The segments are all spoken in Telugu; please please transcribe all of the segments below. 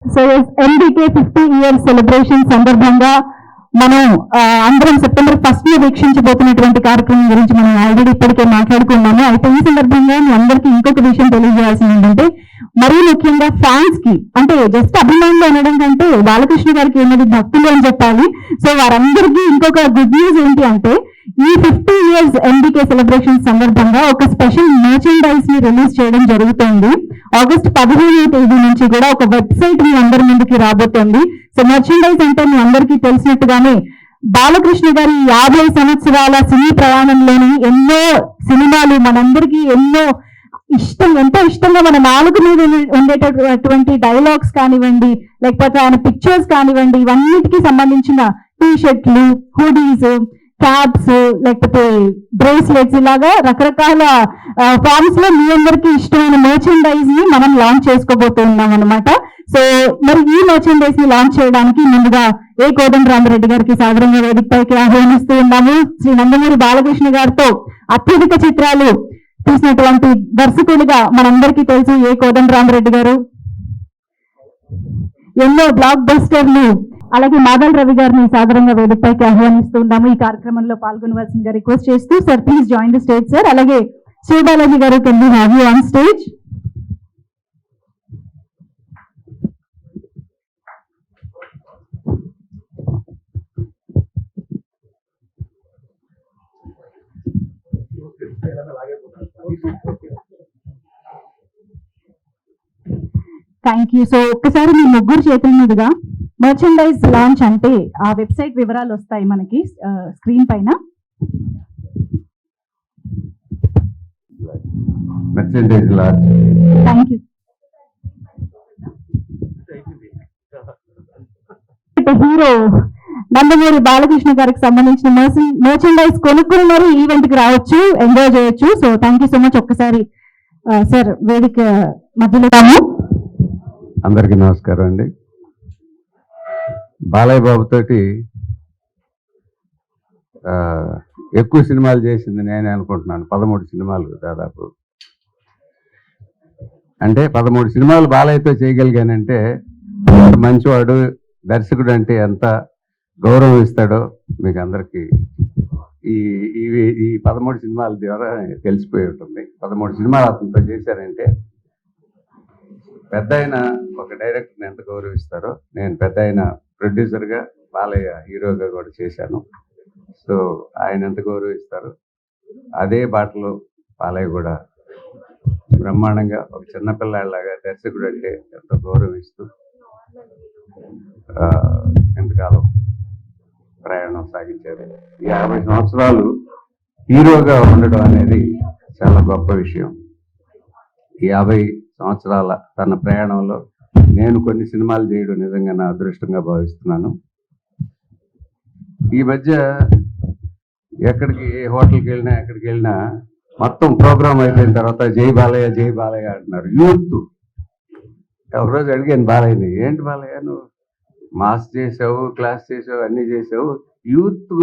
సో ఎన్బికే 50 ఇయర్స్ సెలబ్రేషన్ సందర్భంగా మనం అందరం సెప్టెంబర్ 1 వీక్షించబోతున్నటువంటి కార్యక్రమం గురించి మనం ఆల్రెడీ ఇప్పటికే మాట్లాడుకున్నాము. అయితే ఈ సందర్భంగా మీ అందరికీ ఇంకొక విషయం తెలియజేయాల్సింది ఏంటంటే, మరీ ముఖ్యంగా ఫ్యాన్స్ కి, అంటే జస్ట్ అభిమానులు అనడం కంటే బాలకృష్ణ గారికి ఉన్నది భక్తులు అని చెప్పాలి. సో వారందరికీ ఇంకొక గుడ్ న్యూస్ ఏంటి అంటే, ఈ 50 ఇయర్స్ ఎన్బికే సెలబ్రేషన్ సందర్భంగా ఒక స్పెషల్ మర్చెండైజ్ ని రిలీజ్ చేయడం జరుగుతుంది. ఆగస్ట్ 15వ తేదీ నుంచి కూడా ఒక వెబ్సైట్ మీ అందరి ముందుకి రాబోతోంది. సో మర్చెండైజ్ అంటే మీ అందరికీ తెలిసినట్టుగానే బాలకృష్ణ గారి 50 సంవత్సరాల సినీ ప్రయాణంలోని ఎన్నో సినిమాలు మనందరికీ ఎంతో ఇష్టంగా మన నాలుగు మీద ఉండేటటువంటి డైలాగ్స్ కానివ్వండి, లేకపోతే ఆయన పిక్చర్స్ కానివ్వండి, ఇవన్నిటికీ సంబంధించిన టీ షర్ట్లు, హుడీస్, క్యాప్స్, లేకపోతే బ్రేస్లెట్స్, ఇలాగా రకరకాల ఫార్మ్స్ లో మీ అందరికీ ఇష్టమైన మర్చెండైజ్ ని మనం లాంచ్ చేసుకోబోతున్నాం అనమాట. సో మరి ఈ మర్చెండైజ్ ని లాంచ్ చేయడానికి ముందుగా కోదండరామిరెడ్డి గారికి సాదరంగా వేదికపైకి ఆహ్వానిస్తూ ఉన్నాము. శ్రీ నందమూరి బాలకృష్ణ గారితో అత్యధిక చిత్రాలు తీసినటువంటి దర్శకుడిగా మనందరికీ తెలుసు కోదండరామిరెడ్డి గారు. ఎన్నో బ్లాక్ బస్టర్లు, అలాగే మాదల్ రవి గారిని సాదరంగా వేదికపైకి ఆహ్వానిస్తూ ఉన్నాము. ఈ కార్యక్రమంలో పాల్గొనవలసిందిగా రిక్వెస్ట్ చేస్తూ, sir please join the stage sir. అలాగే శ్రీబాలాజీ గారు, can we have you on stage. Thank you. So ఒక్కసారి మీ ముగ్గురు చేతుల మీదుగా మర్చెండైజ్ లాంచ్ అంటే ఆ వెబ్సైట్ వివరాలు వస్తాయి మనకి స్క్రీన్ పైన. Merchandise launch. Thank you. Hero Nandamuri Balakrishna గారికి సంబంధించిన మర్చెండైజ్ కొనుక్కుని మరి ఈవెంట్ కి రావచ్చు, ఎంజాయ్ చేయొచ్చు. So thank you so much. ఒక్కసారి సార్ వేదిక మధ్యలో. అందరికీ నమస్కారం అండి. బాలయ్య బాబు తోటి ఎక్కువ సినిమాలు చేసింది నేనే అనుకుంటున్నాను. 13 సినిమాలు దాదాపు. అంటే 13 సినిమాలు బాలయ్యతో చేయగలిగానంటే మంచివాడు, దర్శకుడు అంటే ఎంత గౌరవం ఇస్తాడో మీకు అందరికీ ఈ 13 సినిమాల ద్వారా తెలిసిపోయి ఉంటుంది. 13 సినిమాలు అతనితో చేశారంటే పెద్ద ఆయన ఒక డైరెక్టర్ని ఎంత గౌరవిస్తారో, నేను పెద్ద ఆయన ప్రొడ్యూసర్గా, బాలయ్య హీరోగా కూడా చేశాను. సో ఆయన ఎంత గౌరవిస్తారో అదే బాటలో బాలయ్య కూడా బ్రహ్మాండంగా ఒక చిన్నపిల్లాడిలాగా దర్శకుడు అంటే ఎంతో గౌరవిస్తూ ఎంతకాలం ప్రయాణం సాగించారు. ఈ 50 సంవత్సరాలు హీరోగా ఉండడం అనేది చాలా గొప్ప విషయం. ఈ 50 సంవత్సరాల తన ప్రయాణంలో నేను కొన్ని సినిమాలు చేయడం నిజంగా నా అదృష్టంగా భావిస్తున్నాను. ఈ మధ్య ఎక్కడికి, ఏ హోటల్కి వెళ్ళినా, ఎక్కడికి వెళ్ళినా మొత్తం ప్రోగ్రామ్ అయిపోయిన తర్వాత జై బాలయ్య జై బాలయ్య అంటున్నారు. యూత్ ఒకరోజు అడిగాను బాలయ్యని, ఏంటి బాలయ్య నువ్వు మాస్ చేసావు, క్లాస్ చేసావు, అన్నీ చేసావు, యూత్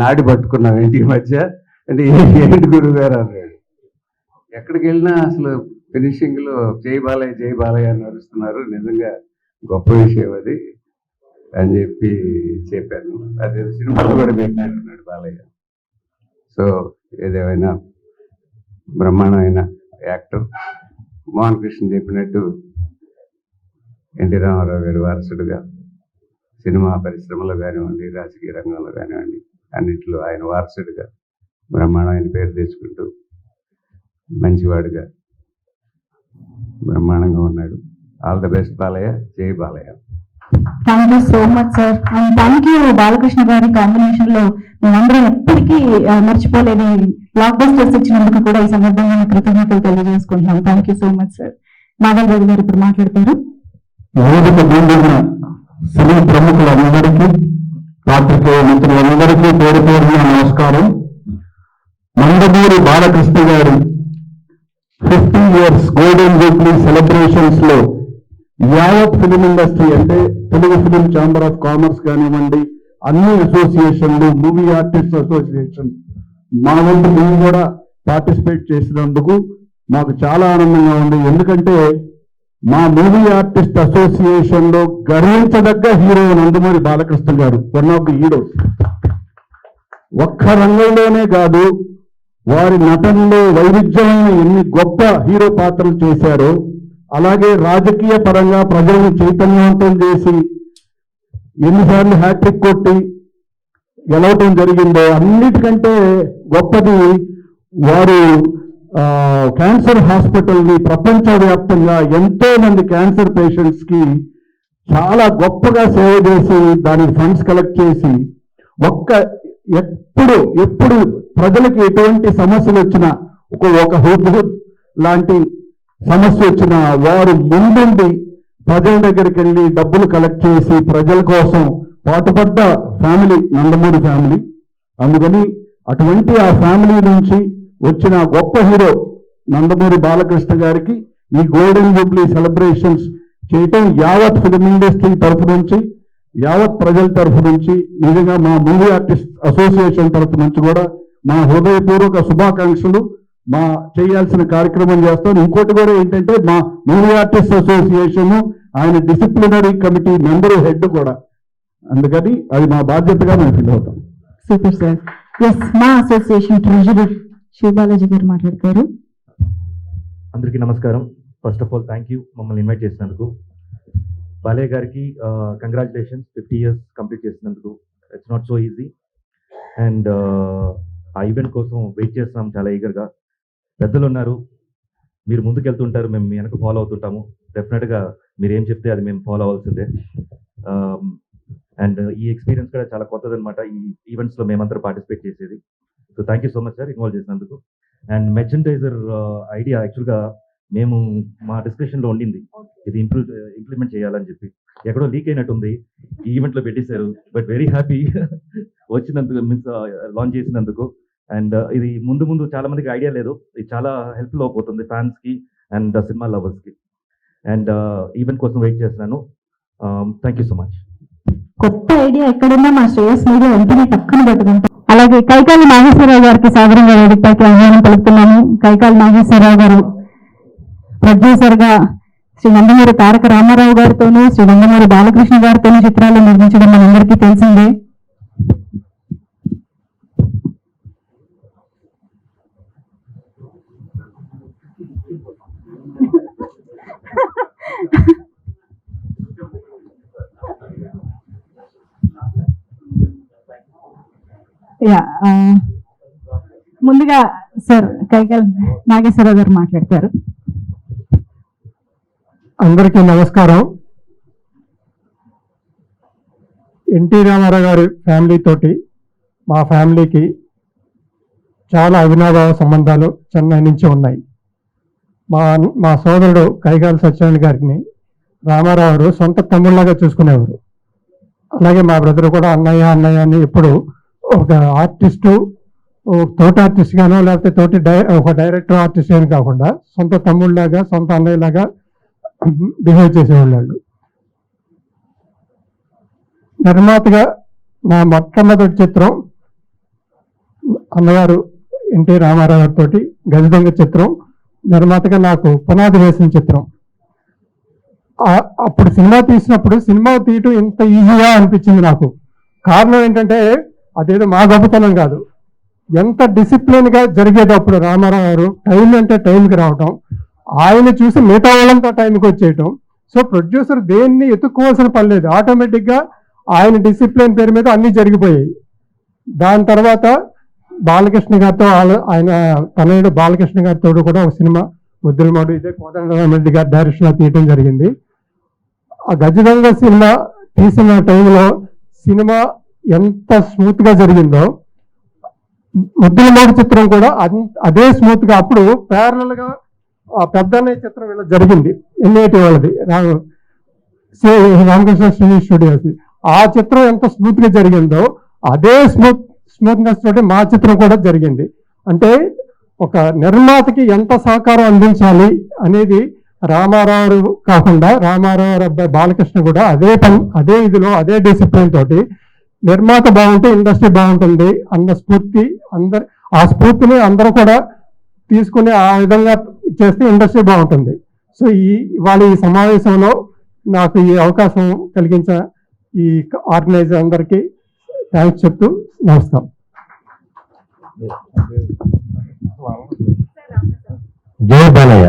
నాడి పట్టుకున్నావు ఏంటి ఈ మధ్య అంటే, ఏంటి గురువు గారు అన్నాడు. ఎక్కడికి వెళ్ళినా అసలు ఫినిషింగ్లో జై బాలయ్య అని నడుస్తున్నారు. నిజంగా గొప్ప విషయం అది అని చెప్పాను. అదే సినిమాలు కూడా పెట్టినట్టున్నాడు బాలయ్య. సో ఏదేమైనా బ్రహ్మాండమైన యాక్టర్. మోహన్ కృష్ణ చెప్పినట్టు ఎన్టీ రామారావు గారి వారసుడుగా సినిమా పరిశ్రమలో కానివ్వండి, రాజకీయ రంగంలో కానివ్వండి, అన్నింటిలో ఆయన వారసుడుగా బ్రహ్మాండమైన పేరు తెచ్చుకుంటూ మంచివాడుగా బ్రహ్మాండంగా ఉన్నాడు. All the best Balayya. జై Balayya. Thank you so much sir. And thank you Balakrishna గారి కాంబినేషన్ లో మేమందరం ఎప్పటికీ మర్చిపోలేని బ్లాక్ బస్టర్స్ ఇచ్చినందుకు కూడా ఈ సందర్భంగా కృతజ్ఞతలు తెలియజేసుకుంటున్నాం. Thank you so much sir. Madhav Reddy గారు ఇప్పుడు మాట్లాడతారు. సినీ ప్రముఖులందరికీ, పాత్రికేయ మిత్రులందరికీ పేరు పేరున నమస్కారం. నందమూరి బాలకృష్ణ గారి 50 ఇయర్స్ గోల్డెన్ జూబ్లీ సెలబ్రేషన్స్ లో యావత్ ఫిలిం ఇండస్ట్రీ, అంటే Telugu film chamber of commerce కానివ్వండి, అన్ని అసోసియేషన్లు, మూవీ ఆర్టిస్ట్ అసోసియేషన్, మా వంతు మేము కూడా పార్టిసిపేట్ చేసినందుకు మాకు చాలా ఆనందంగా ఉంది. ఎందుకంటే మా మూవీ ఆర్టిస్ట్ అసోసియేషన్ లో గర్వించదగ్గ హీరో నందమూరి బాలకృష్ణ గారు, వన్ ఆఫ్ ది హీరోస్. ఒక్క రంగంలోనే కాదు, వారి నటనలో వైవిధ్యమైన ఎన్ని గొప్ప హీరో పాత్రలు చేశారో, అలాగే రాజకీయ పరంగా ప్రజలను చైతన్యవంతం చేసి ఎన్నిసార్లు హ్యాట్రిక్ కొట్టి గెలవటం జరిగిందో, అన్నిటికంటే గొప్పది వారు క్యాన్సర్ హాస్పిటల్ని ప్రపంచవ్యాప్తంగా ఎంతో మంది క్యాన్సర్ పేషెంట్స్ కి చాలా గొప్పగా సేవ చేసి దానికి ఫండ్స్ కలెక్ట్ చేసి ఎప్పుడు ప్రజలకు ఎటువంటి సమస్యలు వచ్చినా ఒక హుద్హుద్ లాంటి సమస్య వచ్చినా వారు ముందుండి ప్రజల దగ్గరికి వెళ్ళి డబ్బులు కలెక్ట్ చేసి ప్రజల కోసం పాటుపడ్డ ఫ్యామిలీ నందమూరి ఫ్యామిలీ. అందుకని అటువంటి ఆ ఫ్యామిలీ నుంచి వచ్చిన గొప్ప హీరో నందమూరి బాలకృష్ణ గారికి ఈ గోల్డెన్ జూబ్లీ సెలబ్రేషన్స్ చేయటం యావత్ ఫిల్మ్ ఇండస్ట్రీ తరఫు నుంచి, యావత్ ప్రజల తరఫు నుంచి, నిజంగా మా మూవీ ఆర్టిస్ట్ అసోసియేషన్ తరఫు నుంచి కూడా మా హృదయపూర్వక శుభాకాంక్షలు. మా చేయాల్సిన కార్యక్రమం చేస్తాం. ఇంకోటి కూడా ఏంటంటే, మా మూవీ ఆర్టిస్ట్ అసోసియేషన్ ఆయన డిసిప్లినరీ కమిటీ మెంబరు, హెడ్ కూడా. అందుకని అది మా బాధ్యతగా మేము ఫీల్ అవుతాం. Super sir. ఎస్, మా అసోసియేషన్ ట్రెజరర్ శివబాలాజీ గారు మాట్లాడతారు. అందరికీ నమస్కారం. First of all thank you మమ్మల్ని ఇన్వైట్ చేసినందుకు. బాలయ్య గారికి కంగ్రాచులేషన్స్, 50 years కంప్లీట్ చేసినందుకు. It's not so easy. And ఆ ఈవెంట్ కోసం వెయిట్ చేస్తున్నాం చాలా ఈగర్గా. పెద్దలు ఉన్నారు, మీరు ముందుకు వెళ్తుంటారు, మేము మీ వెనక ఫాలో అవుతుంటాము. డెఫినెట్గా మీరు ఏం చెప్తే అది మేము ఫాలో అవ్వాల్సిందే. అండ్ ఈ ఎక్స్పీరియన్స్ కూడా చాలా కొత్తదనమాట, ఈ ఈవెంట్స్లో మేమందరూ పార్టిసిపేట్ చేసేది. So thank you so much sir involve చేసినందుకు. అండ్ మెర్చండైజర్ ఐడియా యాక్చువల్గా మేము మా డిస్కషన్లో ఉండింది, ఇది ఇంప్లిమెంట్ చేయాలని చెప్పి. ఎక్కడో లీక్ అయినట్టుంది, ఈ ఈవెంట్లో పెట్టేశారు. బట్ వెరీ హ్యాపీ వచ్చినందుకు, మీన్స్ లాంచ్ చేసినందుకు. అండ్ ఇది ముందు చాలా మందికి ఐడియా లేదు, ఇది చాలా హెల్ప్ఫుల్ అయిపోతుంది ఫ్యాన్స్కి అండ్ సినిమా లవర్స్కి. అండ్ ఈవెంట్ కోసం వెయిట్ చేస్తున్నాను. Thank you so much. కొత్త ఐడియా ఎక్కడున్నా మా శ్రేయస్ మీడియా వెంటనే టక్కున పెట్టుకుంటాం. అలాగే కైకాలి నాగేశ్వరరావు గారికి సాదరంగా వేదికపైకి ఆహ్వానం పలుకుతున్నాము. కైకాలి నాగేశ్వరరావు గారు ప్రొడ్యూసర్ గా శ్రీ నందమూరి తారక రామారావు గారితోనూ శ్రీ నందమూరి బాలకృష్ణ గారితోనూ చిత్రాలు నిర్మించడం మనందరికీ తెలిసిందే. ముందుగా సార్ కైకాలి నాగేశ్వరరావు గారు మాట్లాడతారు. అందరికీ నమస్కారం. ఎన్టీ రామారావు గారి ఫ్యామిలీ తోటి మా ఫ్యామిలీకి చాలా అవినాభావ సంబంధాలు చెన్నై నుంచి ఉన్నాయి. మా సోదరుడు కైకాలి సత్యనారాయణ గారిని రామారావు గారు సొంత తమ్ముళ్ళగా చూసుకునేవారు. అలాగే మా బ్రదర్ కూడా అన్నయ్య అన్నయ్య అని ఎప్పుడు ఒక ఆర్టిస్టు, తోటి ఆర్టిస్ట్ గానో లేకపోతే ఒక డైరెక్టర్ ఆర్టిస్ట్ అని కాకుండా సొంత తమ్ముళ్ళలాగా, సొంత అన్నయ్యలాగా బిహేవ్ చేసేవాళ్ళు. నిర్మాతగా నా మొట్టమొదటి చిత్రం అన్నగారు ఎన్టీ రామారావు గారితో గజదొంగ చిత్రం నిర్మాతగా నాకు పునాది వేసిన చిత్రం. అప్పుడు సినిమా తీసినప్పుడు సినిమా తీయటం ఇంత ఈజీగా అనిపించింది నాకు. కారణం ఏంటంటే అదేదో మా గొప్పతనం కాదు, ఎంత డిసిప్లిన్ గా జరిగేది అప్పుడు. రామారావు గారు టైం అంటే టైంకి రావటం, ఆయన చూసి మిగతా వాళ్ళంతా టైంకి వచ్చేయటం. సో ప్రొడ్యూసర్ దేన్ని ఎత్తుక్కోవాల్సిన పని లేదు, ఆటోమేటిక్ గా ఆయన డిసిప్లిన్ పేరు మీద అన్ని జరిగిపోయాయి. దాని తర్వాత బాలకృష్ణ గారితో ఆయన తనయుడు బాలకృష్ణ గారితో కూడా ఒక సినిమా ముద్దులమాడు, ఇదే కోదండరామిరెడ్డి గారి డైరెక్షన్ లో తీయటం జరిగింది. ఆ గజదొంగ సినిమా తీసిన టైంలో సినిమా ఎంత స్మూత్ గా జరిగిందో, ముద్దులమాడు చిత్రం కూడా అదే స్మూత్ గా అప్పుడు ప్యారలల్ గా పెద్దనే చిత్రం ఇలా జరిగింది, ఎన్ఐటి వాళ్ళది, రామకృష్ణ స్టూడియోస్. ఆ చిత్రం ఎంత స్మూత్ గా జరిగిందో అదే స్మూత్నెస్ తోటి మా చిత్రం కూడా జరిగింది. అంటే ఒక నిర్మాతకి ఎంత సహకారం అందించాలి అనేది రామారావు కాకుండా రామారావు అబ్బాయి బాలకృష్ణ కూడా అదే ఇదిలో అదే డిసిప్లిన్ తోటి నిర్మాత బాగుంటే ఇండస్ట్రీ బాగుంటుంది అన్న స్ఫూర్తి, ఆ స్ఫూర్తిని అందరూ కూడా తీసుకుని ఆ విధంగా చేస్తే ఇండస్ట్రీ బాగుంటుంది. సో ఇవాళ ఈ సమావేశంలో నాకు ఈ అవకాశం కలిగించిన ఈ ఆర్గనైజర్ అందరికీ థ్యాంక్స్ చెప్తూ నమస్కారం. జై బాలయ్య.